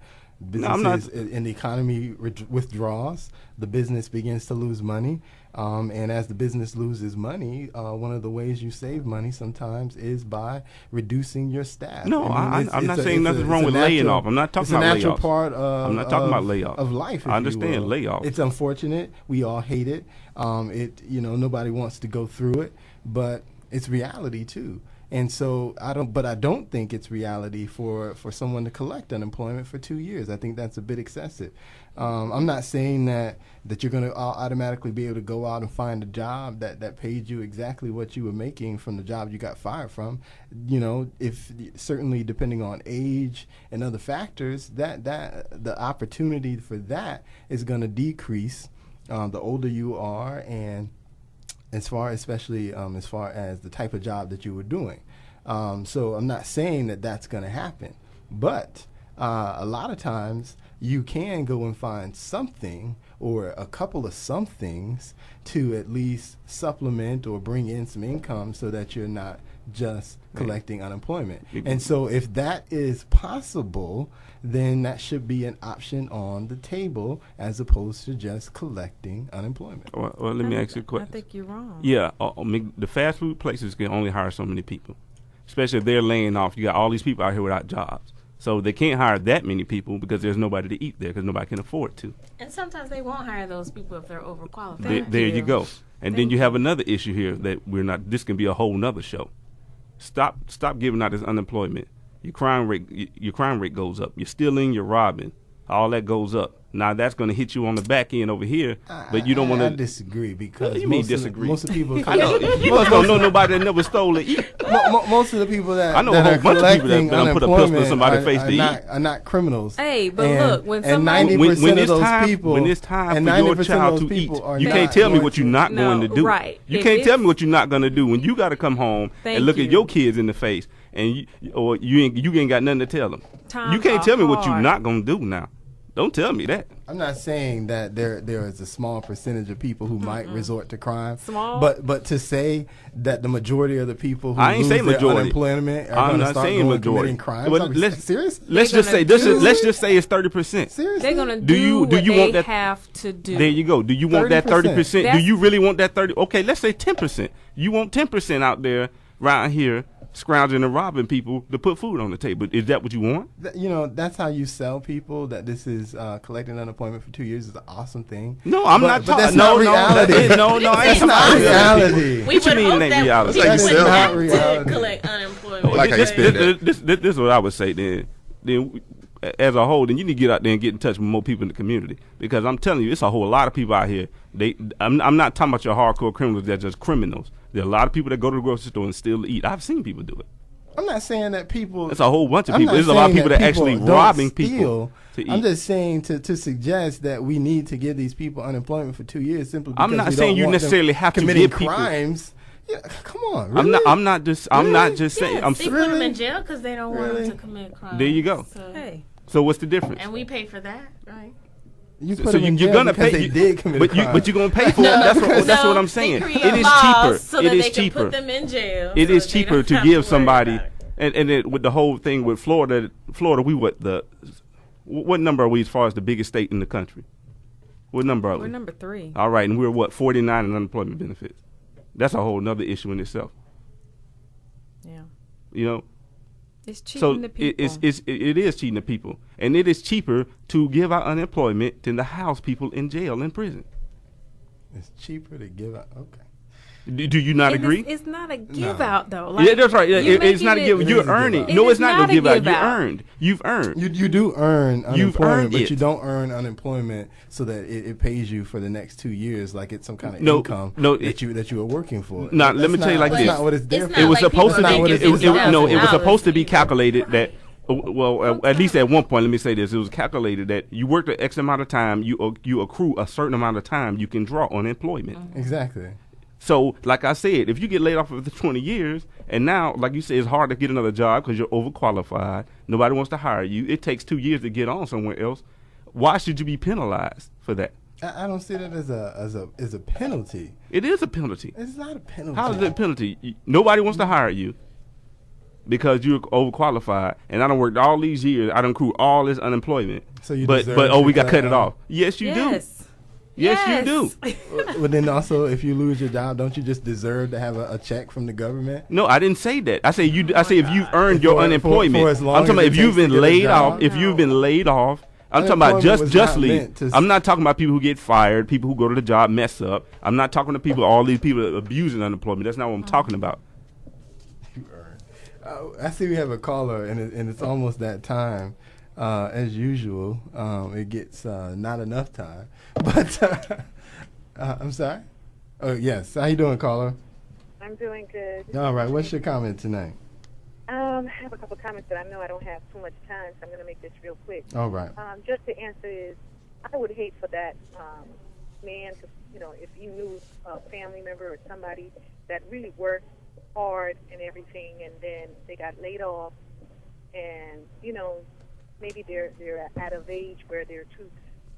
and the economy withdraws. The business begins to lose money, and as the business loses money, one of the ways you save money sometimes is by reducing your staff. No, I mean, I'm not saying nothing's wrong with laying off. I'm not talking about layoffs. It's a natural part I'm not talking about layoffs. of life. I understand if you will. layoffs. It's unfortunate. We all hate it. Nobody wants to go through it, but it's reality too. And so I don't think it's reality for someone to collect unemployment for 2 years. I think that's a bit excessive. I'm not saying that you're going to automatically be able to go out and find a job that paid you exactly what you were making from the job you got fired from. If certainly depending on age and other factors, that the opportunity for that is going to decrease the older you are, and especially as far as the type of job that you were doing. So I'm not saying that that's going to happen, but a lot of times you can go and find something or a couple of somethings to at least supplement or bring in some income so that you're not just collecting unemployment. And so if that is possible, then that should be an option on the table as opposed to just collecting unemployment. Well, let me ask you a question. I think you're wrong. Yeah, the fast food places can only hire so many people, especially if they're laying off. You got all these people out here without jobs. So they can't hire that many people because there's nobody to eat there because nobody can afford to. And sometimes they won't hire those people if they're overqualified. There you go. And then you have another issue here that this can be a whole nother show. Stop giving out this unemployment. Your crime rate goes up. You're stealing, you're robbing. All that goes up. Now that's going to hit you on the back end over here, but you don't want to. I disagree because What do you mean disagree? Most of the people. I know you must don't know nobody that never stole or eat. Most of the people that I know that a whole are bunch of people that collecting done put a pistol in somebody's unemployment face to eat. are not criminals. Hey, but And- look, when and somebody 90% when of it's those time, people, when it's time and for your 90% of child those to eat, people are you not can't tell me going what you're to- not No, going to do. right. You If can't it's- tell me what you're not going to do when you got to come home Thank and look you. at your kids in the face and you ain't got nothing to tell them. You can't tell me what you're not going to do now. Don't tell me that. I'm not saying that there is a small percentage of people who might resort to crime. Small? But to say that the majority of the people who I ain't lose saying their majority. unemployment are I'm going to not start saying going majority. committing crimes. Well, Are we let's- serious? Let's They're just say gonna let's just say it's 30%. Seriously? they're gonna Do you what want they that- have to do. There you go. Do you want that 30%? Do That's- you really want that 30? Okay, let's say 10%. You want 10% out there right here scrounging and robbing people to put food on the table. Is that what you want? That's how you sell people that this is collecting unemployment for 2 years is an awesome thing. No, I'm But- not but that's talking. not No, reality. no, I ain't That's talking not about reality. We What you would mean hope it ain't that reality? people Like you wouldn't said, have not to reality. collect unemployment. Like how you spend it. This is what I would say then. As a whole, then you need to get out there and get in touch with more people in the community, because I'm telling you, it's a whole lot of people out here. I'm not talking about your hardcore criminals. They're just criminals. There are a lot of people that go to the grocery store and still eat. I've seen people do it. I'm not saying that people. It's a whole bunch of I'm people. not There's a lot of saying people that actually don't robbing steal. people to eat. I'm just saying to suggest that we need to give these people unemployment for 2 years simply because I'm not we saying don't you want necessarily them have to committing give people- crimes. Yeah, come on, really? I'm not just saying. Yes, they put them Really? in jail because they don't want Really? them to commit crimes. There you go. So, Hey, So what's the difference? and we pay for that, right? You So put them in you're jail gonna because pay. they did commit a crime. but you're gonna pay for it. That's what I'm saying. They create It is laws cheaper. So It that is they cheaper. Can put them in jail. It so is that they cheaper don't to have give worry somebody, about it. and it, with the whole thing with Florida, what number are we as far as the biggest state in the country? What number are we're we? number 3. All right, and we're 49 in unemployment benefits. That's a whole nother issue in itself. Yeah, You know, it's cheating so the people. it is cheating the people, and it is cheaper to give out unemployment than to house people in jail and prison. It's cheaper to give out. Okay. Do you not And agree? It's not a give No. out though. Yeah, that's right. you It's not a making give. it- You're It is a earning. give No, out. it's not no It is give not a out. give You out. earned. You've earned. You do earn unemployment, earned but it. you don't earn unemployment so that it pays you for the next 2 years, like it's some kind of No, income no, that you are working for. Nah, That's let me tell you like that's this. not what it's there It's for. It was like supposed to people be. what think it's it's there No, for. it was supposed to be $50,000. calculated that. Well, at least at one point, let me say this: it was calculated that you worked an X amount of time, you accrue a certain amount of time you can draw unemployment. Exactly. So, like I said, if you get laid off after 20 years, and now, like you said, it's hard to get another job because you're overqualified. Nobody wants to hire you. It takes 2 years to get on somewhere else. Why should you be penalized for that? I don't see that as a penalty. It is a penalty. It's not a penalty. How is it a penalty? Nobody wants to hire you because you're overqualified. And I done worked all these years. I done accrued all this unemployment. So you but we got cut it off. Yes, you do. Yes, you do. Well, then also, if you lose your job, don't you just deserve to have a check from the government? No, I didn't say that. I say if you've earned your unemployment. For as long I'm talking about as if you've been laid off. No. If you've been laid off. I'm talking about justly. I'm not talking about people who get fired, people who go to the job, mess up. I'm not talking to all these people abusing unemployment. That's not what I'm talking about. I see we have a caller, and it's almost that time. As usual, it gets not enough time. But I'm sorry. Oh, yes. How you doing, caller? I'm doing good. All right. What's your comment tonight? I have a couple comments, but I know I don't have too much time, so I'm going to make this real quick. All right. Just the answer is, I would hate for that man to, if you knew a family member or somebody that really worked hard and everything, and then they got laid off, and maybe they're at of age where they're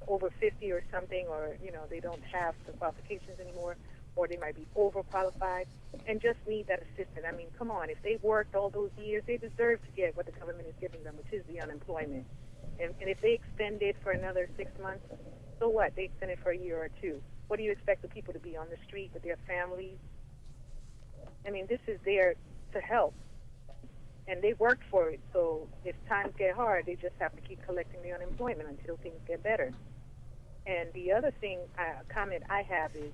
over 50 or something, or they don't have the qualifications anymore, or they might be overqualified and just need that assistance. I mean, come on, if they worked all those years, they deserve to get what the government is giving them, which is the unemployment. And if they extend it for another 6 months, so what? They extend it for a year or two. What do you expect the people to be on the street with their families? I mean, this is there to help. And they worked for it, so if times get hard, they just have to keep collecting the unemployment until things get better. And the other comment I have is,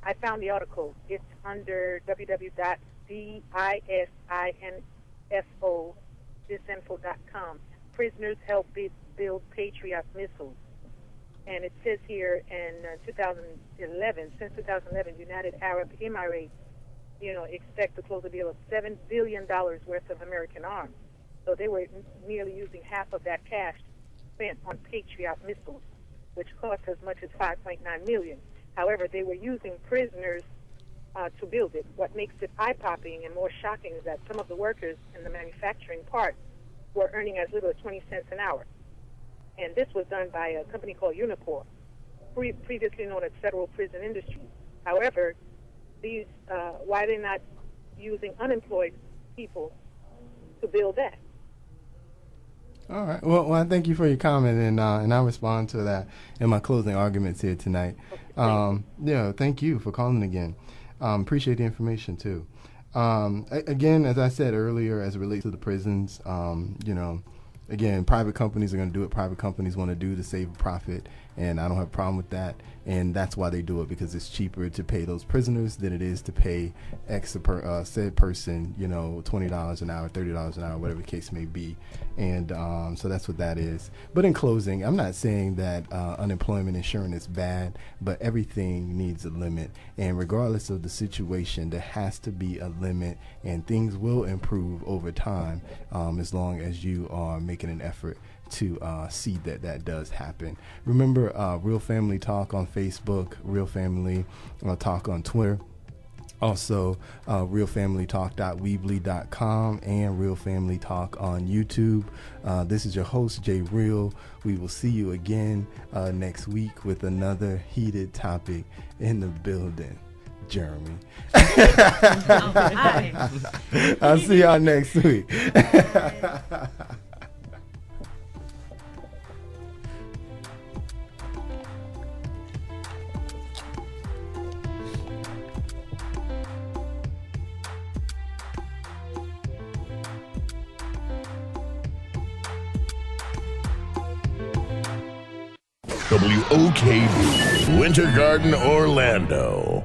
I found the article. It's under www.disinfo.com. Prisoners help build Patriot missiles. And it says here in 2011, since 2011, United Arab Emirates, expect to close a deal of $7 billion worth of American arms. So they were nearly using half of that cash spent on Patriot missiles, which cost as much as $5.9 million. However, they were using prisoners to build it. What makes it eye-popping and more shocking is that some of the workers in the manufacturing part were earning as little as 20 cents an hour. And this was done by a company called Unicor, previously known as Federal Prison Industries. However, why are they not using unemployed people to build that? All right. Well, I thank you for your comment, and I'll respond to that in my closing arguments here tonight. Thank you for calling again. Appreciate the information too. Again, as I said earlier, as it relates to the prisons, again, private companies are going to do what private companies want to do to save a profit, and I don't have a problem with that. And that's why they do it, because it's cheaper to pay those prisoners than it is to pay said person, $20 an hour, $30 an hour, whatever the case may be. And so that's what that is. But in closing, I'm not saying that unemployment insurance is bad, but everything needs a limit. And regardless of the situation, there has to be a limit, and things will improve over time as long as you are making an effort to see that does happen. Remember, Real Family Talk on Facebook, Real Family Talk on Twitter, also realfamilytalk.weebly.com and Real Family Talk on YouTube. This is your host, Jay Real. We will see you again next week with another heated topic in the building. Jeremy. I'll see y'all next week. WOKB, Winter Garden, Orlando.